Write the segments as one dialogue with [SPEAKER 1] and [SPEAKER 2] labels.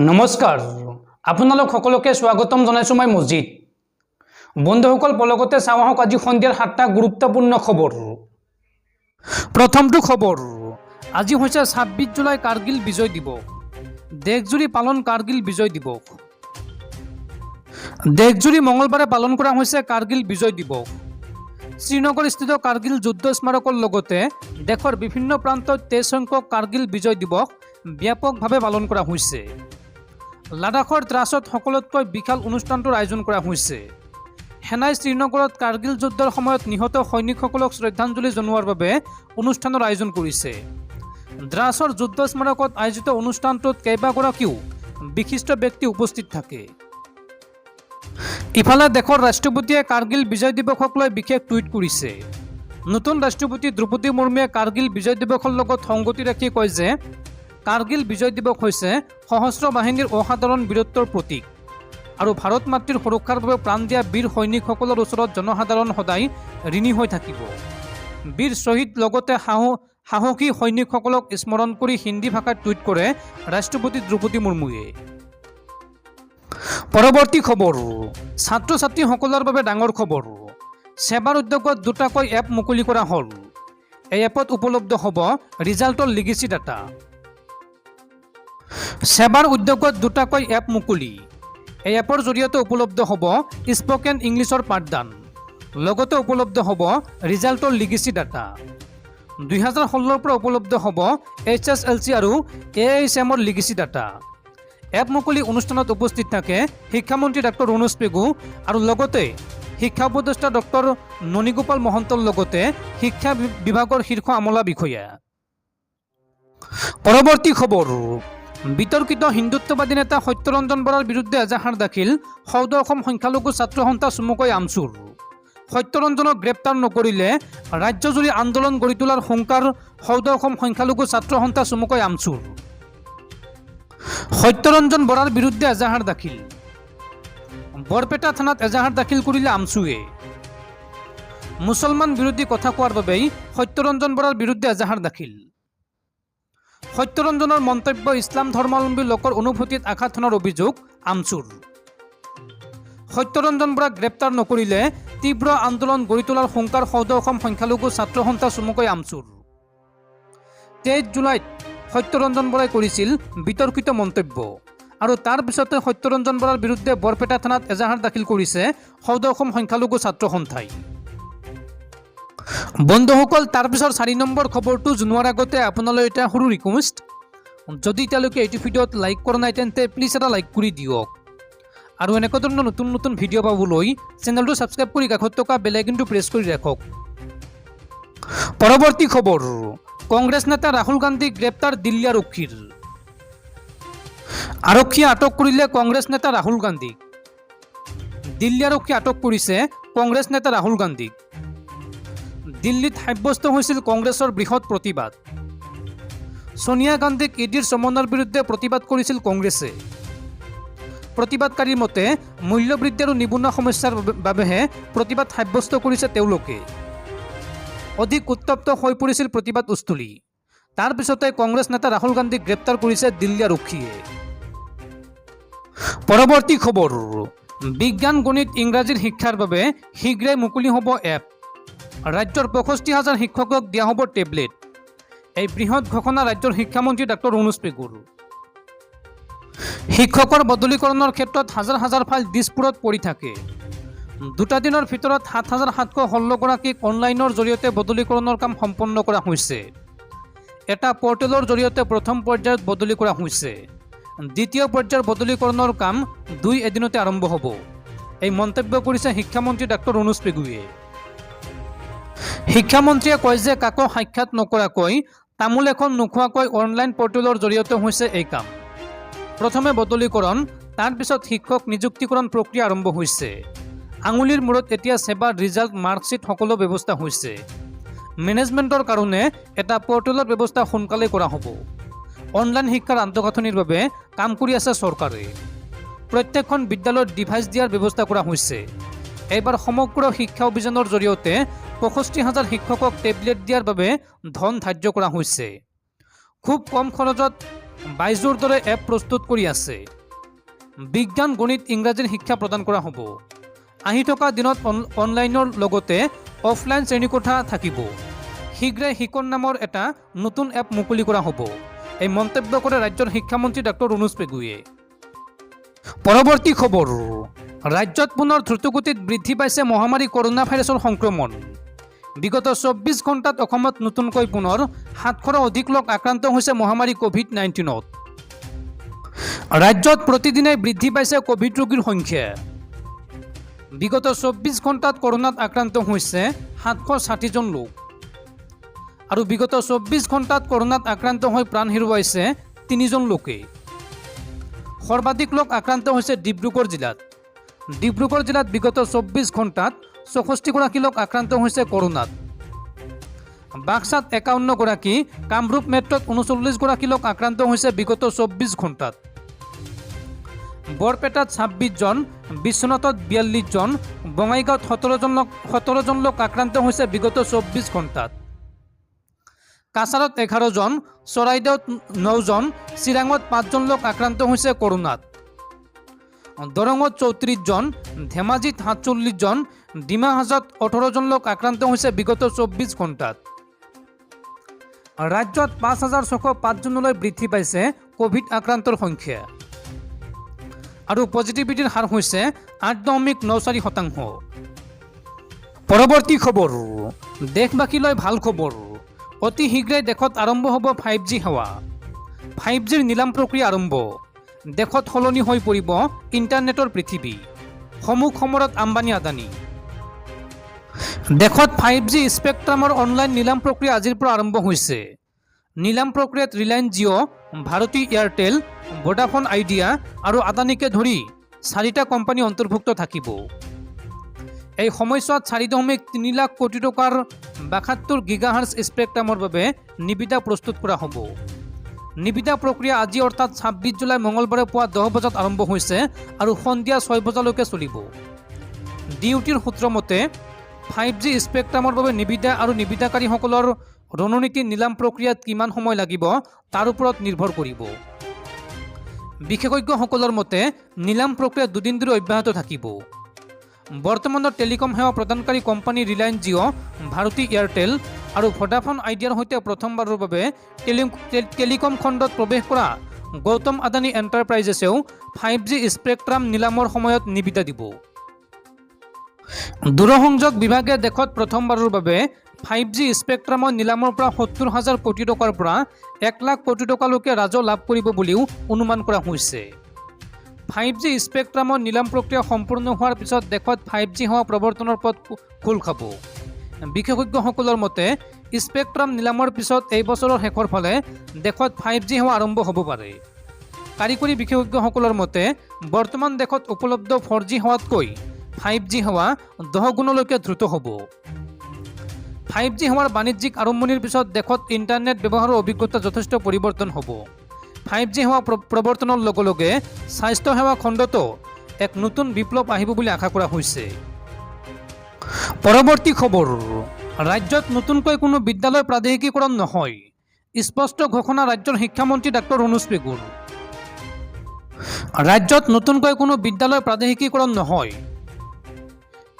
[SPEAKER 1] নমস্কাৰ আপোনালোক সকলোকে স্বাগতম জনাইছো মই মজিদ বন্ধুসকল পলকতে চাওঁ আহক আজি সন্ধিয়াৰ 7টা গুৰুত্বপূৰ্ণ খবৰ। প্ৰথমটো খবৰ, আজি হৈছে 26 জুলাই কাৰ্গিল বিজয় দিৱস। দেশজুৰি পালন কাৰ্গিল বিজয় দিৱস। দেশজুৰি মঙলবাৰে পালন কৰা হৈছে কাৰ্গিল বিজয় দিৱস। শ্ৰীনগৰস্থিত কাৰ্গিল যুদ্ধ স্মাৰকৰ লগতে দেশৰ বিভিন্ন প্ৰান্তত 23 সংখ্যক কাৰ্গিল বিজয় দিৱস ব্যাপকভাৱে পালন কৰা হৈছে। লাডাখৰ দ্ৰাছত সকলোতকৈ বিশাল অনুষ্ঠানটোৰ আয়োজন কৰা হৈছে। সেনাই শ্ৰীনগৰত কাৰ্গিল যুদ্ধৰ সময়ত নিহত সৈনিকসকলক শ্ৰদ্ধাঞ্জলি জনোৱাৰ বাবে অনুষ্ঠানৰ আয়োজন কৰিছে। দ্ৰাছৰ যুদ্ধ স্মাৰকত আয়োজিত অনুষ্ঠানটোত কেইবাগৰাকীও বিশিষ্ট ব্যক্তি উপস্থিত থাকে। ইফালে দেশৰ ৰাষ্ট্ৰপতিয়ে কাৰ্গিল বিজয় দিৱসক লৈ বিশেষ টুইট কৰিছে। নতুন ৰাষ্ট্ৰপতি দ্ৰৌপদী মুৰ্মুৱে কাৰ্গিল বিজয় দিৱসৰ লগত সংগতি ৰাখি কয় যে কাৰ্গিল বিজয় দিৱস হৈছে সশস্ত্ৰ বাহিনীৰ অসাধাৰণ বীৰত্বৰ প্ৰতীক আৰু ভাৰত মাতৃৰ সুৰক্ষাৰ বাবে প্ৰাণ দিয়া বীৰ সৈনিকসকলৰ ওচৰত জনসাধাৰণ সদায় ঋণী হৈ থাকিব। বীৰ শ্বহীদ লগতে সাহসী সৈনিকসকলক স্মৰণ কৰি হিন্দী ভাষাত টুইট কৰে ৰাষ্ট্ৰপতি দ্ৰৌপদী মুৰ্মুৱে। পৰৱৰ্তী খবৰ, ছাত্ৰ ছাত্ৰীসকলৰ বাবে ডাঙৰ খবৰ। সেৱাৰ উদ্যোগত দুটাকৈ এপ মুকলি কৰা হ'ল। এই এপত উপলব্ধ হ'ব ৰিজাল্টৰ লিগেচি ডাটা। সেৱাৰ উদ্যোগত দুটাকৈ এপ মুকলি। এই এপৰ জৰিয়তে উপলব্ধ হ'ব স্পকেন ইংলিছৰ পাঠদান, লগতে উপলব্ধ হ'ব ৰিজাল্টৰ লিগেচি ডাটা। 2016ৰ পৰা উপলব্ধ হ'ব HSLC আৰু AHMৰ লিগেচি ডাটা। এপ মুকলি অনুষ্ঠানত উপস্থিত থাকে শিক্ষামন্ত্ৰী ডক্টৰ ৰণোজ পেগু আৰু লগতে শিক্ষা উপদেষ্টা ডক্টৰ ননীগোপাল মহন্তৰ লগতে শিক্ষা বিভাগৰ শীৰ্ষ আমলা বিষয়া। পৰৱৰ্তী খবৰ, বিতৰ্কিত হিন্দুত্ববাদী নেতা সত্যৰঞ্জন বৰাৰ বিৰুদ্ধে এজাহাৰ দাখিল। সৌদ অসম সংখ্যালঘু ছাত্ৰ সন্থা চমুকৈ আমচুৰ। সত্যৰঞ্জনক গ্ৰেপ্তাৰ নকৰিলে ৰাজ্যজুৰি আন্দোলন গঢ়ি তোলাৰ হুংকাৰ সৌদ অসম সংখ্যালঘু ছাত্ৰ সন্থা চমুকৈ আমচুৰ। সত্যৰঞ্জন বৰাৰ বিৰুদ্ধে এজাহাৰ দাখিল। বৰপেটা থানাত এজাহাৰ দাখিল কৰিলে আমচুৱে। মুছলমান বিৰোধী কথা কোৱাৰ বাবেই সত্যৰঞ্জন বৰাৰ বিৰুদ্ধে এজাহাৰ দাখিল। সত্যৰঞ্জনৰ মন্তব্য ইছলাম ধৰ্মাৱলম্বী লোকৰ অনুভূতিত আঘাত হনাৰ অভিযোগ আমচুৰ। সত্যৰঞ্জন বৰাক গ্ৰেপ্তাৰ নকৰিলে তীব্ৰ আন্দোলন গঢ়ি তোলাৰ হুংকাৰ সৌদ অসম সংখ্যালঘু ছাত্ৰ সন্থা চমুকৈ আমচুৰ। 23 জুলাইত সত্যৰঞ্জন বৰাই কৰিছিল বিতৰ্কিত মন্তব্য আৰু তাৰ পিছতে সত্যৰঞ্জন বৰাৰ বিৰুদ্ধে বৰপেটা থানাত এজাহাৰ দাখিল কৰিছে সৌদ অসম সংখ্যালঘু ছাত্ৰ সন্থাই। বন্ধুসকল, তাৰপিছৰ 4 নম্বৰ খবৰটো জনোৱাৰ আগতে আপোনালৈ এটা সৰু ৰিকুৱেষ্ট, যদি এতিয়ালৈকে এইটো ভিডিঅ'ত লাইক কৰা নাই তেন্তে প্লিজ এটা লাইক কৰি দিয়ক আৰু এনেকুৱা ধৰণৰ নতুন নতুন ভিডিঅ' পাবলৈ চেনেলটো ছাবস্ক্ৰাইব কৰি কাষত থকা বেল আইকনটো প্ৰেছ কৰি ৰাখক। পৰৱৰ্তী খবৰ, কংগ্ৰেছ নেতা ৰাহুল গান্ধীক গ্ৰেপ্তাৰ দিল্লী আৰক্ষীৰ। আৰক্ষীয়ে আটক কৰিলে কংগ্ৰেছ নেতা ৰাহুল গান্ধীক। দিল্লী আৰক্ষীয়ে আটক কৰিছে কংগ্ৰেছ নেতা ৰাহুল গান্ধীক। দিল্লীত সাব্যস্ত হৈছিল কংগ্ৰেছৰ বৃহৎ প্ৰতিবাদ। ছোনিয়া গান্ধীক ইডিৰ চমনৰ বিৰুদ্ধে প্ৰতিবাদ কৰিছিল কংগ্ৰেছে। প্ৰতিবাদকাৰীৰ মতে মূল্যবৃদ্ধি আৰু নিবনুৱা সমস্যাৰ বাবেহে প্ৰতিবাদ সাব্যস্ত কৰিছে তেওঁলোকে। অধিক উত্তপ্ত হৈ পৰিছিল প্ৰতিবাদস্থলী। তাৰ পিছতে কংগ্ৰেছ নেতা ৰাহুল গান্ধীক গ্ৰেপ্তাৰ কৰিছে দিল্লী আৰক্ষীয়ে। পৰৱৰ্তী খবৰ, বিজ্ঞান গণিত ইংৰাজীৰ শিক্ষাৰ বাবে শীঘ্ৰে মুকলি হ'ব এপ। ৰাজ্যৰ 65,000 শিক্ষকক দিয়া হ'ব টেবলেট। এই বৃহৎ ঘোষণা ৰাজ্যৰ শিক্ষামন্ত্ৰী ডক্টৰ ৰণোজ পেগুৰ। শিক্ষকৰ বদলীকৰণৰ ক্ষেত্ৰত হাজাৰ হাজাৰ ফাইল দিছপুৰত পৰি থাকে। 2টা দিনৰ ভিতৰত 7,716 গৰাকীক অনলাইনৰ জৰিয়তে বদলীকৰণৰ কাম সম্পন্ন কৰা হৈছে। এটা পৰ্টেলৰ জৰিয়তে প্ৰথম পৰ্যায়ত বদলি কৰা হৈছে। দ্বিতীয় পৰ্যায়ৰ বদলীকৰণৰ কাম 2 এদিনতে আৰম্ভ হ'ব। এই মন্তব্য কৰিছে শিক্ষামন্ত্ৰী ডক্টৰ ৰণোজ পেগুৱে। শিক্ষামন্ত্ৰীয়ে কয় যে কাকো সাক্ষাৎ নকৰাকৈ, তামোল এখন নোখোৱাকৈ অনলাইন পৰ্টেলৰ জৰিয়তে হৈছে এই কাম। প্ৰথমে বদলীকৰণ, তাৰ পিছত শিক্ষক নিযুক্তিকৰণ প্ৰক্ৰিয়া আৰম্ভ হৈছে। আঙুলিৰ মূৰত এতিয়া সেৱাৰ ৰিজাল্ট, মাৰ্কশ্বিট সকলো ব্যৱস্থা হৈছে। মেনেজমেণ্টৰ কাৰণে এটা পৰ্টেলৰ ব্যৱস্থা সোনকালে কৰা হ'ব। অনলাইন শিক্ষাৰ আন্তঃগাঁথনিৰ বাবে কাম কৰি আছে চৰকাৰে। প্ৰত্যেকখন বিদ্যালয়ত ডিভাইচ দিয়াৰ ব্যৱস্থা কৰা হৈছে। এইবাৰ সমগ্ৰ শিক্ষা অভিযানৰ জৰিয়তে 65,000 শিক্ষকক টেবলেট দিয়াৰ বাবে ধন ধাৰ্য কৰা হৈছে। খুব কম খৰচত বাইজুৰ দৰে এপ প্ৰস্তুত কৰি আছে। বিজ্ঞান, গণিত, ইংৰাজীৰ শিক্ষা প্ৰদান কৰা হ'ব। আহি থকা দিনত অনলাইনৰ লগতে অফলাইন শ্ৰেণীকোঠা থাকিব। শীঘ্ৰে শিকন নামৰ এটা নতুন এপ মুকলি কৰা হ'ব। এই মন্তব্য কৰে ৰাজ্যৰ শিক্ষামন্ত্ৰী ডক্টৰ অনুজ পেগুৱে। পৰৱৰ্তী খবৰ, ৰাজ্যত পুনৰ দ্ৰুতগতিত বৃদ্ধি পাইছে মহামাৰী কৰোনা ভাইৰাছৰ সংক্ৰমণ। বিগত 24 ঘণ্টাত অসমত নতুনকৈ পুনৰ 700ৰো অধিক লোক আক্ৰান্ত হৈছে মহামাৰী কোভিড-19ত। ৰাজ্যত প্ৰতিদিনে বৃদ্ধি পাইছে কোভিড ৰোগীৰ সংখ্যা। বিগত 24 ঘণ্টাত কৰোনাত আক্ৰান্ত হৈছে 760 জন লোক আৰু বিগত 24 ঘণ্টাত কৰোনাত আক্ৰান্ত হৈ প্ৰাণ হেৰুৱাইছে 3 জন লোকে। সৰ্বাধিক লোক আক্ৰান্ত হৈছে ডিব্ৰুগড় জিলাত। ডিব্ৰুগড় জিলাত বিগত 24 ঘণ্টাত 64 গৰাকী লোক আক্ৰান্ত হৈছে কৰোনাত। বাক্সাত 51 গৰাকী, কামৰূপ মেট্ৰত 39 গৰাকী লোক আক্ৰান্ত হৈছে বিগত 24 ঘণ্টাত। বৰপেটাত 26 জন, বিশ্বনাথত 42 জন, বঙাইগাঁৱত 17 জন লোক আক্ৰান্ত হৈছে বিগত 24 ঘণ্টাত। কাছাৰত 11 জন, চৰাইদেউত 9 জন, চিৰাঙত 5 জন লোক আক্ৰান্ত হৈছে কৰোনাত। দৰঙত 34 জন, ধেমাজিত 47 জন, ডিমা হাজাত 18 জন লোক আক্ৰান্ত হৈছে বিগত 24 ঘণ্টাত। ৰাজ্যত 5605 জনলৈ বৃদ্ধি পাইছে কোভিড আক্ৰান্তৰ সংখ্যা আৰু পজিটিভিটিৰ হাৰ হৈছে 8.94%। পৰৱৰ্তী খবৰ, দেশবাসীলৈ ভাল খবৰ। অতি শীঘ্ৰেই দেশত আৰম্ভ হ'ব 5G সেৱা। 5Gৰ নিলাম প্ৰক্ৰিয়া আৰম্ভ। দেশত সলনি হৈ পৰিব ইণ্টাৰনেটৰ পৃথিৱী। সমুখ সমৰত আম্বানী আদানী। দেশত 5G স্পেক্ট্ৰামৰ অনলাইন নিলাম প্ৰক্ৰিয়া আজিৰ পৰা আৰম্ভ হৈছে। নিলাম প্ৰক্ৰিয়াত Reliance Jio', Bharti Airtel, Vodafone Idea আৰু আদানীকে ধৰি 4টা কোম্পানী অন্তৰ্ভুক্ত থাকিব। এই সময়ছোৱাত 4.3 লাখ কোটি টকাৰ 72 গিগাহাৰ্জ স্পেক্ট্ৰামৰ বাবে নিবিদা প্ৰস্তুত কৰা হ'ব। নিবিদা প্ৰক্ৰিয়া আজি অৰ্থাৎ 26 জুলাই মঙলবাৰে পুৱা 10 বজাত আৰম্ভ হৈছে আৰু সন্ধিয়া 6 বজালৈকে চলিব। ডিউটিৰ সূত্ৰ মতে 5G স্পেক্ট্ৰামৰ বাবে নিবিদা আৰু নিবিদাকাৰীসকলৰ ৰণনীতি নিলাম প্ৰক্ৰিয়াত কিমান সময় লাগিব তাৰ ওপৰত নিৰ্ভৰ কৰিব। বিশেষজ্ঞসকলৰ মতে নিলাম প্ৰক্ৰিয়া 2 দিন ধৰি অব্যাহত থাকিব। বৰ্তমানৰ টেলিকম সেৱা প্ৰদানকাৰী company Reliance Jio', Bharti Airtel আৰু ভোডাফোন আইডিয়াৰ সৈতে প্ৰথমবাৰৰ বাবে টেলিকম খণ্ডত প্ৰৱেশ কৰা গৌতম আদানী এণ্টাৰপ্ৰাইজেছেও 5G স্পেক্ট্ৰাম নিলামৰ সময়ত নিবিদা দিব। দূৰসংযোগ বিভাগে দেশত প্ৰথমবাৰৰ বাবে 5G স্পেক্ট্ৰামৰ নিলামৰ পৰা 70,000 কোটি টকাৰ পৰা 1 লাখ কোটি টকালৈকে ৰাজহ লাভ কৰিব বুলিও অনুমান কৰা হৈছে। 5G স্পেক্ট্ৰামৰ নিলাম প্ৰক্ৰিয়া সম্পূৰ্ণ হোৱাৰ পিছত দেশত 5G সেৱা প্ৰৱৰ্তনৰ পথ খোল খাব। বিশেষজ্ঞসকলৰ মতে স্পেক্ট্ৰাম নিলামৰ পিছত এই বছৰৰ শেষৰ ফালে দেশত 5G সেৱা আৰম্ভ হ'ব পাৰে। কাৰিকৰী বিশেষজ্ঞসকলৰ মতে বৰ্তমান দেশত উপলব্ধ 4G সেৱাতকৈ 5G সেৱা 10 গুণলৈকে দ্ৰুত হ'ব। 5G সেৱাৰ বাণিজ্যিক আৰম্ভণিৰ পিছত দেশত ইণ্টাৰনেট ব্যৱহাৰৰ অভিজ্ঞতা যথেষ্ট পৰিৱৰ্তন হ'ব। 5G সেৱা প্ৰৱৰ্তনৰ লগে লগে স্বাস্থ্য সেৱা খণ্ডতো এক নতুন বিপ্লৱ আহিব বুলি আশা কৰা হৈছে। পৰৱৰ্তী খবৰ, ৰাজ্যত নতুনকৈ কোনো বিদ্যালয় প্ৰাদেশিকীকৰণ নহয়। স্পষ্ট ঘোষণা ৰাজ্যৰ শিক্ষামন্ত্ৰী ডক্টৰ অনুজ পেগুৰ। ৰাজ্যত নতুনকৈ কোনো বিদ্যালয় প্ৰাদেশিকীকৰণ নহয়।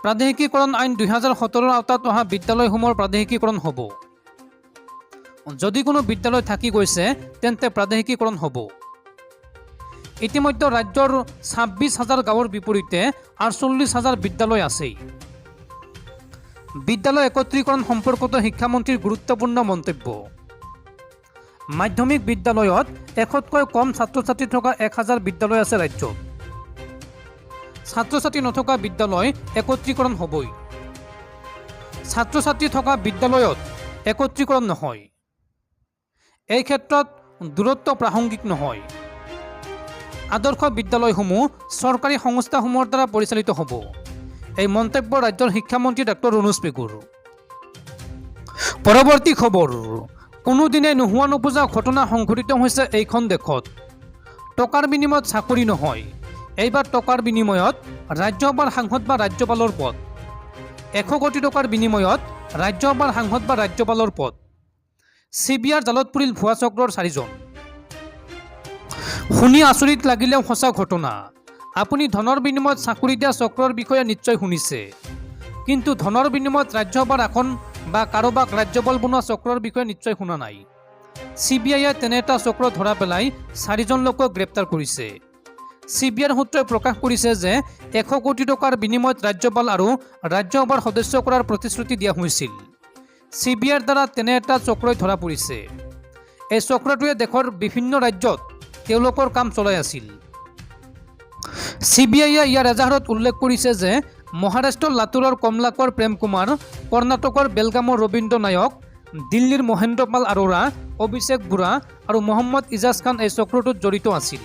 [SPEAKER 1] প্ৰাদেশিকীকৰণ আইন 2017ৰ আওতাত অহা বিদ্যালয়সমূহৰ প্ৰাদেশিকীকৰণ হ'ব। যদি কোনো বিদ্যালয় থাকি গৈছে তেন্তে প্ৰাদেশিকীকৰণ হ'ব। ইতিমধ্যে ৰাজ্যৰ 26,000 গাঁৱৰ বিপৰীতে 48,000 বিদ্যালয় আছেই। বিদ্যালয় একত্ৰীকৰণ সম্পৰ্কত শিক্ষামন্ত্ৰীৰ গুৰুত্বপূৰ্ণ মন্তব্য। মাধ্যমিক বিদ্যালয়ত 100তকৈ কম ছাত্ৰ ছাত্ৰী থকা 1000 বিদ্যালয় আছে ৰাজ্যত। ছাত্ৰ ছাত্ৰী নথকা বিদ্যালয় একত্ৰীকৰণ হ'বই। ছাত্ৰ ছাত্ৰী থকা বিদ্যালয়ত একত্ৰীকৰণ নহয়। এই ক্ষেত্ৰত দূৰত্ব প্ৰাসংগিক নহয়। আদৰ্শ বিদ্যালয়সমূহ চৰকাৰী সংস্থাসমূহৰ দ্বাৰা পৰিচালিত হ'ব। এই মন্তব্য ৰাজ্যৰ শিক্ষামন্ত্ৰী ডক্টৰ অনুজ পেগুৰ। পৰৱৰ্তী খবৰ, কোনোদিনে নোহোৱা নোপোজা ঘটনা সংঘটিত হৈছে এইখন দেশত। টকাৰ বিনিময়ত চাকৰি নহয়, এইবাৰ টকাৰ বিনিময়ত ৰাজ্যসভাৰ সাংসদ বা ৰাজ্যপালৰ পদ। 100 কোটি টকাৰ বিনিময়ত ৰাজ্যসভাৰ সাংসদ বা ৰাজ্যপালৰ পদ। CBR জালত পৰিল ভুৱা চক্ৰৰ 4জন। শুনি আচৰিত লাগিলেও সঁচা ঘটনা। আপুনি ধনৰ বিনিময়ত চাকৰি দিয়া চক্ৰৰ বিষয়ে নিশ্চয় শুনিছে, কিন্তু ধনৰ বিনিময়ত ৰাজ্যসভাৰ আসন বা কাৰোবাক ৰাজ্যপাল বনোৱা চক্ৰৰ বিষয়ে নিশ্চয় শুনা নাই। CBIয়ে তেনে এটা চক্ৰ ধৰা পেলাই 4জন লোকক গ্ৰেপ্তাৰ কৰিছে। CBIৰ সূত্ৰই প্ৰকাশ কৰিছে যে 100 কোটি টকাৰ বিনিময়ত ৰাজ্যপাল আৰু ৰাজ্যসভাৰ সদস্য কৰাৰ প্ৰতিশ্ৰুতি দিয়া হৈছিল। CBIৰ দ্বাৰা তেনে এটা চক্ৰই ধৰা পৰিছে। এই চক্ৰটোৱে দেশৰ বিভিন্ন ৰাজ্যত তেওঁলোকৰ কাম চলাই আছিল। CBIয়ে ইয়াৰ এজাহাৰত উল্লেখ কৰিছে যে মহাৰাষ্ট্ৰৰ লাতুৰৰ কমলাকৰ প্ৰেম কুমাৰ, কৰ্ণাটকৰ বেলগামৰ ৰবীন্দ্ৰ নায়ক, দিল্লীৰ মহেন্দ্ৰ পাল আৰোৰা, অভিষেক বুঢ়া আৰু মহম্মদ ইজাজ খান এই চক্ৰটোত জড়িত আছিল।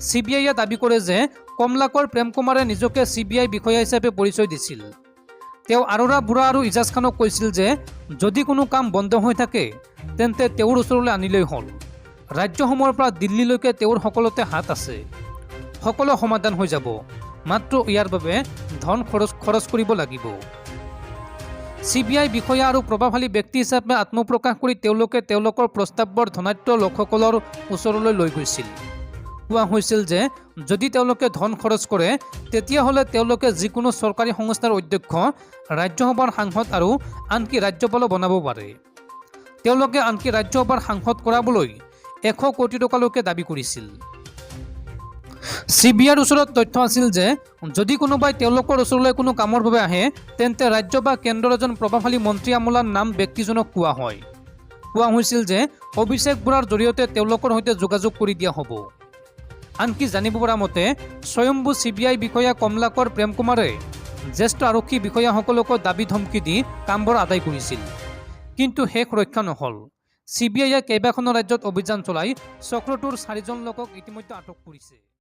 [SPEAKER 1] CBIয়ে দাবী কৰে যে কমলাকৰ প্ৰেম কুমাৰে নিজকে CBI বিষয়া হিচাপে পৰিচয় দিছিল। তেওঁ আৰোৰা, বুঢ়া আৰু ইজাজ খানক কৈছিল যে যদি কোনো কাম বন্ধ হৈ থাকে তেন্তে তেওঁৰ ওচৰলৈ আনিলেই হ'ল। ৰাজ্যসমূহৰ পৰা দিল্লীলৈকে তেওঁৰ সকলোতে হাত আছে, সকলো সমাধান হৈ যাব, মাত্ৰ ইয়াৰ বাবে ধন খৰচ কৰিব লাগিব। CBI বিষয়া আৰু প্ৰভাৱশালী ব্যক্তি হিচাপে আত্মপ্ৰকাশ কৰি তেওঁলোকে তেওঁলোকৰ প্ৰস্তাৱৰ ধনাঢ্য লোকসকলৰ ওচৰলৈ লৈ গৈছিল। কোৱা হৈছিল যে যদি তেওঁলোকে ধন খৰচ কৰে তেতিয়াহ'লে তেওঁলোকে যিকোনো চৰকাৰী সংস্থাৰ অধ্যক্ষ, ৰাজ্যসভাৰ সাংসদ আৰু আনকি ৰাজ্যপালো বনাব পাৰে। তেওঁলোকে আনকি ৰাজ্যসভাৰ সাংসদ কৰাবলৈ 100 কোটি টকালৈকে দাবী কৰিছিল। CBIৰ ওচৰত তথ্য আছিল যে যদি কোনোবাই তেওঁলোকৰ ওচৰলৈ কোনো কামৰ বাবে আহে তেন্তে ৰাজ্য বা কেন্দ্ৰৰ এজন প্ৰভাৱশালী মন্ত্ৰী আমোলাৰ নাম ব্যক্তিজনক কোৱা হয়। কোৱা হৈছিল যে অভিষেক বুঢ়াৰ জৰিয়তে তেওঁলোকৰ সৈতে যোগাযোগ কৰি দিয়া হ'ব। আনকি জানিব পৰা মতে স্বয়ম্ভু CBI বিষয়া কমলাকৰ প্ৰেম কুমাৰে জ্যেষ্ঠ আৰক্ষী বিষয়াসকলকো দাবী ধমকি দি কামবোৰ আদায় কৰিছিল। কিন্তু শেষ ৰক্ষা নহ'ল। CBIয়ে কেইবাখনো ৰাজ্যত অভিযান চলাই চক্ৰটোৰ 4জন লোকক ইতিমধ্যে আটক কৰিছে।